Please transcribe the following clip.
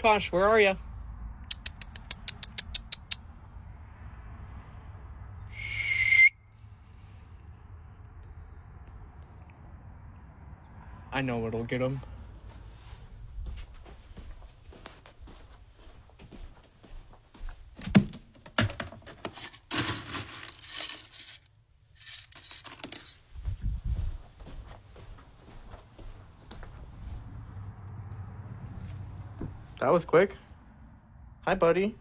Kosh, where are you? I know what'll get him. That was quick. Hi, buddy.